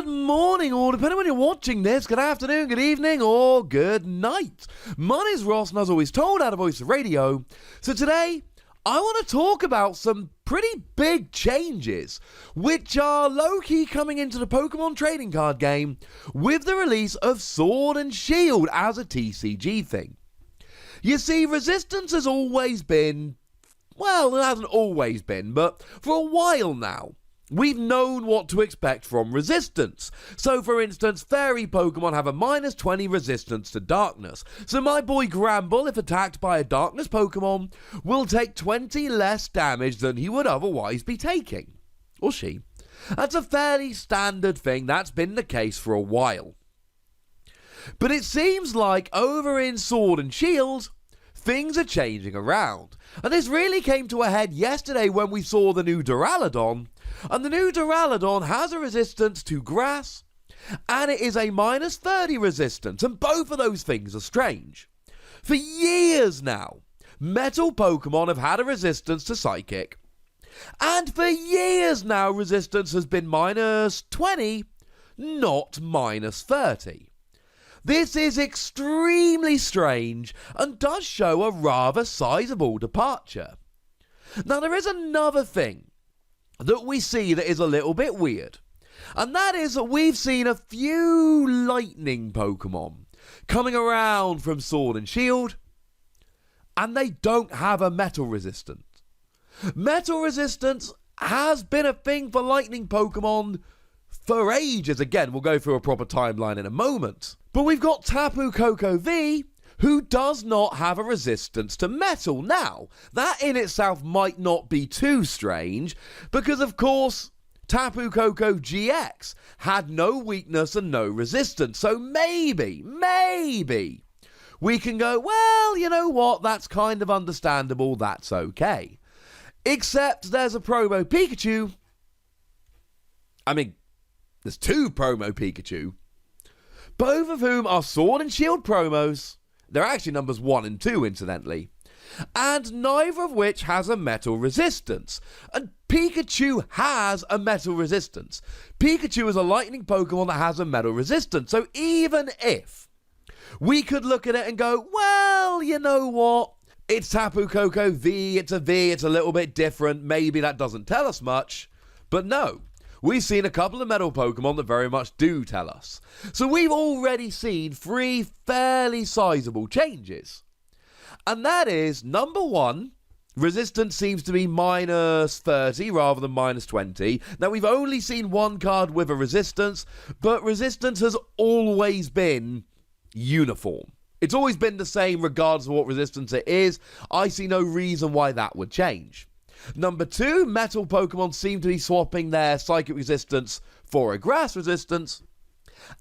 Good morning, or depending on when you're watching this, good afternoon, good evening, or good night. My name is Ross, and as always told, out of Voice of Radio. So today, I want to talk about some pretty big changes, which are low-key coming into the Pokemon trading card game with the release of Sword and Shield as a TCG thing. You see, Resistance has always been, well, it hasn't always been, but for a while now, we've known what to expect from Resistance. So, for instance, Fairy Pokemon have a -20 resistance to Darkness. So my boy Gramble, if attacked by a Darkness Pokemon, will take 20 less damage than he would otherwise be taking. Or she. That's a fairly standard thing. That's been the case for a while. But it seems like over in Sword and Shield, things are changing around. And this really came to a head yesterday when we saw the new Duraludon. And the new Duraludon has a resistance to grass, and it is a -30 resistance, and both of those things are strange. For years now, Metal Pokemon have had a resistance to Psychic, and for years now, resistance has been -20, not -30. This is extremely strange, and does show a rather sizable departure. Now, there is another thing that we see that is a little bit weird, and that is that we've seen a few lightning Pokemon coming around from Sword and Shield, and they don't have a metal resistance. Metal resistance has been a thing for lightning Pokemon for ages. Again, we'll go through a proper timeline in a moment. But we've got Tapu Koko V, who does not have a resistance to metal. Now, that in itself might not be too strange, because of course, Tapu Koko GX had no weakness and no resistance. So maybe, we can go, well, you know what, that's kind of understandable, that's okay. Except there's a promo Pikachu. I mean, there's two promo Pikachu, both of whom are Sword and Shield promos. They're actually numbers 1 and 2, incidentally. And neither of which has a metal resistance. And Pikachu has a metal resistance. Pikachu is a lightning Pokemon that has a metal resistance. So even if we could look at it and go, well, you know what? It's Tapu Koko V, it's a little bit different. Maybe that doesn't tell us much. But no. We've seen a couple of metal Pokemon that very much do tell us. So we've already seen 3 fairly sizable changes. And that is, number 1, resistance seems to be -30 rather than -20. Now, we've only seen one card with a resistance, but resistance has always been uniform. It's always been the same regardless of what resistance it is. I see no reason why that would change. Number 2, metal Pokemon seem to be swapping their psychic resistance for a grass resistance.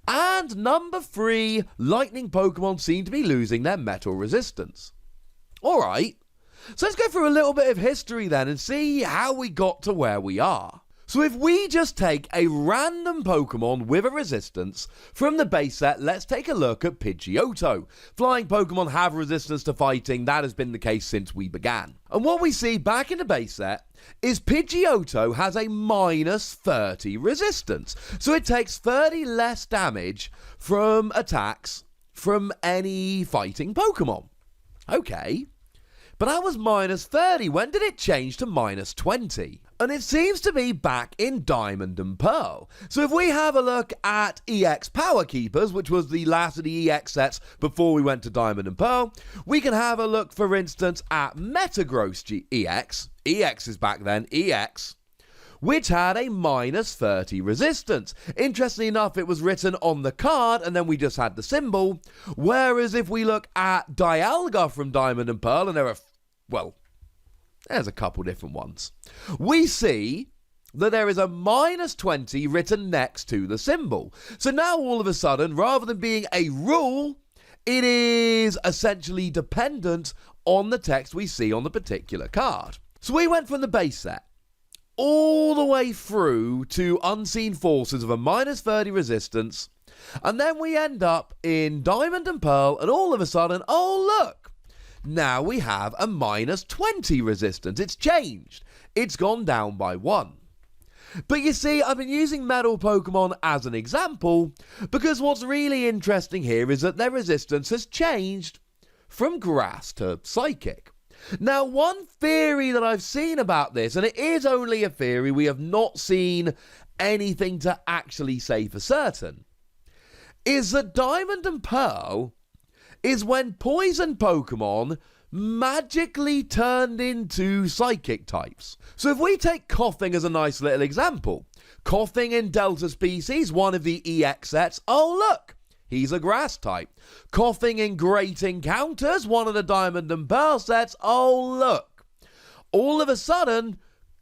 And number 3, lightning Pokemon seem to be losing their metal resistance. Alright, so let's go through a little bit of history then and see how we got to where we are. So if we just take a random Pokemon with a resistance from the base set, let's take a look at Pidgeotto. Flying Pokemon have resistance to fighting. That has been the case since we began. And what we see back in the base set is Pidgeotto has a -30 resistance. So it takes 30 less damage from attacks from any fighting Pokemon. Okay. But that was -30. When did it change to -20? And it seems to be back in Diamond and Pearl. So if we have a look at EX Power Keepers, which was the last of the EX sets before we went to Diamond and Pearl, we can have a look, for instance, at Metagross EX. EX is back then, EX, which had a -30 resistance. Interestingly enough, it was written on the card, and then we just had the symbol. Whereas if we look at Dialga from Diamond and Pearl, and there are, well, there's a couple different ones, we see that there is a -20 written next to the symbol. So now all of a sudden, rather than being a rule, it is essentially dependent on the text we see on the particular card. So we went from the base set all the way through to Unseen Forces of a -30 resistance, and then we end up in Diamond and Pearl, and all of a sudden, oh look, now we have a -20 resistance. It's changed. It's gone down by 1. But you see, I've been using metal Pokemon as an example because what's really interesting here is that their resistance has changed from grass to psychic. Now, one theory that I've seen about this, and it is only a theory, we have not seen anything to actually say for certain, is that Diamond and Pearl is when poison Pokemon magically turned into psychic types. So if we take Coughing as a nice little example, Coughing in Delta Species, one of the EX sets, oh look, he's a grass type. Coughing in Great Encounters, one of the Diamond and Pearl sets, oh look. All of a sudden,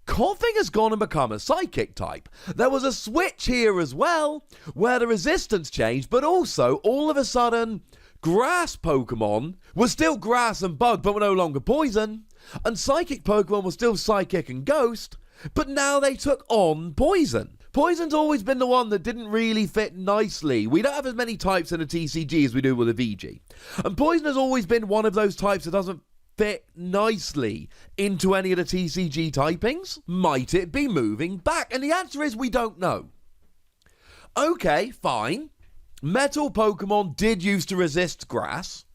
Coughing has gone and become a psychic type. There was a switch here as well, where the resistance changed, but also, all of a sudden, grass Pokemon were still grass and bug, but were no longer poison, and psychic Pokemon were still psychic and ghost, but now they took on poison. Poison's always been the one that didn't really fit nicely. We don't have as many types in a TCG as we do with a VG. And poison has always been one of those types that doesn't fit nicely into any of the TCG typings. Might it be moving back? And the answer is we don't know. Okay, fine. Metal Pokemon did used to resist grass,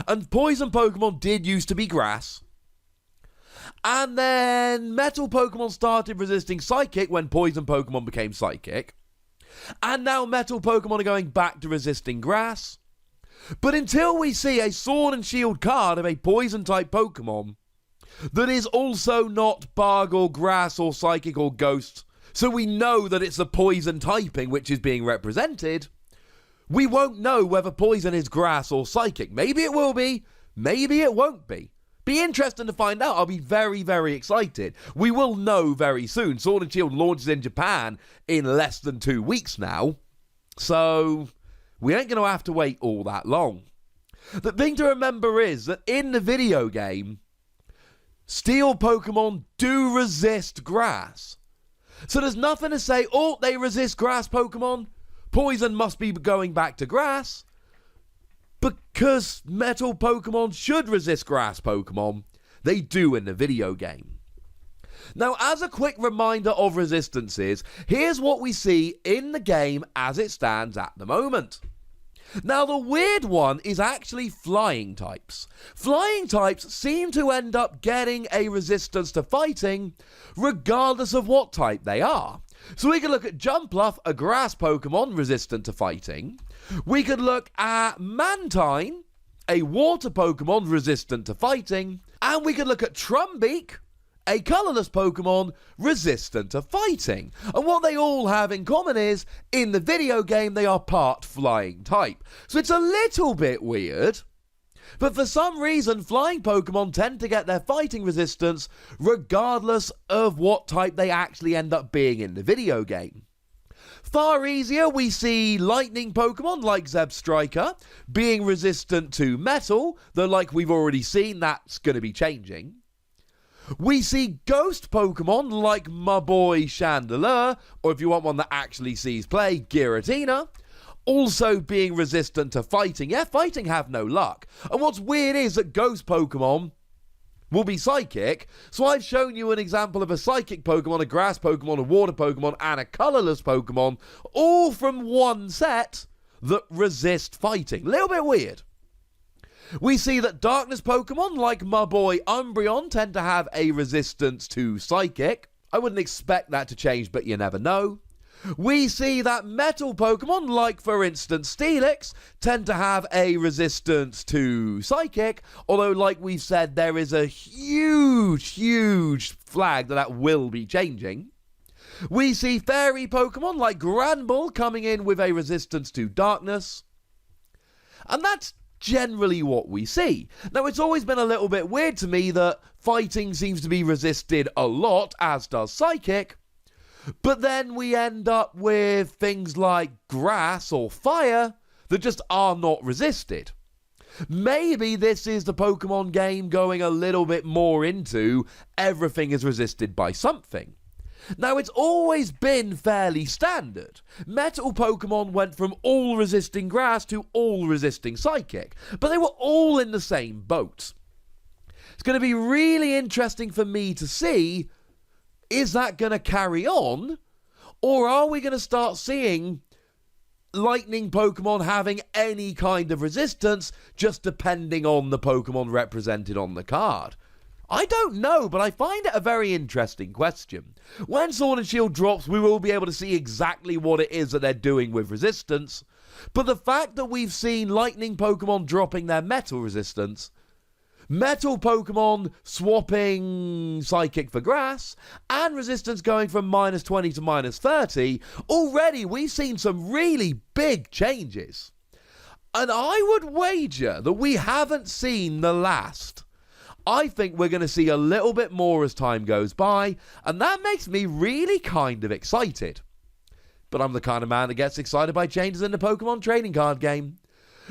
and poison Pokemon did used to be grass. And then Metal Pokemon started resisting Psychic when Poison Pokemon became Psychic. And now Metal Pokemon are going back to resisting Grass. But until we see a Sword and Shield card of a Poison-type Pokemon that is also not Bug or Grass or Psychic or Ghost, so we know that it's the Poison typing which is being represented, we won't know whether Poison is Grass or Psychic. Maybe it will be, maybe it won't be. Be interesting to find out. I'll be very, very excited. We will know very soon. Sword and Shield launches in Japan in less than 2 weeks now. So we ain't going to have to wait all that long. The thing to remember is that in the video game, Steel Pokemon do resist grass. So there's nothing to say, oh, they resist grass Pokemon. Poison must be going back to grass. Because Metal Pokemon should resist grass Pokemon, they do in the video game. Now, as a quick reminder of resistances, here's what we see in the game as it stands at the moment. Now, the weird one is actually flying types. Flying types seem to end up getting a resistance to fighting, regardless of what type they are. So we could look at Jumpluff, a grass Pokemon resistant to fighting. We could look at Mantine, a water Pokemon resistant to fighting. And we could look at Trumbeak, a colourless Pokemon resistant to fighting. And what they all have in common is, in the video game, they are part flying type. So it's a little bit weird. But for some reason, flying Pokemon tend to get their fighting resistance regardless of what type they actually end up being in the video game. Far easier, we see lightning Pokemon like Zebstrika being resistant to metal, though like we've already seen, that's going to be changing. We see ghost Pokemon like my boy Chandelure, or if you want one that actually sees play, Giratina, also being resistant to fighting. Yeah, fighting have no luck. And what's weird is that ghost Pokemon will be psychic. So I've shown you an example of a psychic Pokemon, a grass Pokemon, a water Pokemon, and a colourless Pokemon, all from one set that resist fighting. A little bit weird. We see that darkness Pokemon, like my boy Umbreon, tend to have a resistance to psychic. I wouldn't expect that to change, but you never know. We see that metal Pokemon, like for instance Steelix, tend to have a resistance to Psychic, although like we've said, there is a huge flag that will be changing. We see Fairy Pokemon like Granbull coming in with a resistance to Darkness, and that's generally what we see. Now, it's always been a little bit weird to me that Fighting seems to be resisted a lot, as does Psychic, but then we end up with things like Grass or Fire that just are not resisted. Maybe this is the Pokemon game going a little bit more into everything is resisted by something. Now, it's always been fairly standard. Metal Pokemon went from all resisting Grass to all resisting Psychic, but they were all in the same boat. It's going to be really interesting for me to see, is that going to carry on Or are we going to start seeing lightning Pokemon having any kind of resistance, just depending on the Pokemon represented on the card? I don't know, but I find it a very interesting question. When Sword and Shield drops, we will be able to see exactly what it is that they're doing with resistance. But the fact that we've seen lightning Pokemon dropping their metal resistance, metal Pokemon swapping Psychic for grass, and resistance going from -20 to -30, already we've seen some really big changes. And I would wager that we haven't seen the last. I think we're going to see a little bit more as time goes by, and that makes me really kind of excited. But I'm the kind of man that gets excited by changes in the Pokemon trading card game.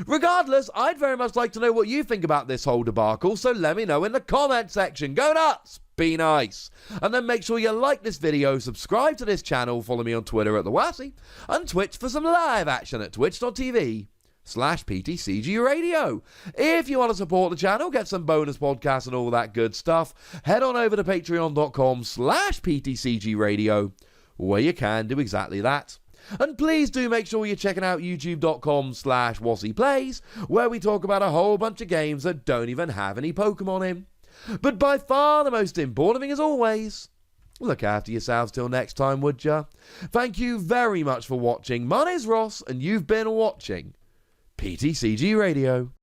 Regardless, I'd very much like to know what you think about this whole debacle, so let me know in the comment section. Go nuts! Be nice! And then make sure you like this video, subscribe to this channel, follow me on Twitter at @TheWassy, and Twitch for some live action at twitch.tv/PTCGRadio. If you want to support the channel, get some bonus podcasts and all that good stuff, head on over to patreon.com/PTCGRadio, where you can do exactly that. And please do make sure you're checking out youtube.com/WassyPlays, where we talk about a whole bunch of games that don't even have any Pokemon in. But by far the most important thing, as always, look after yourselves till next time, would ya? Thank you very much for watching. My name's Ross, and you've been watching PTCG Radio.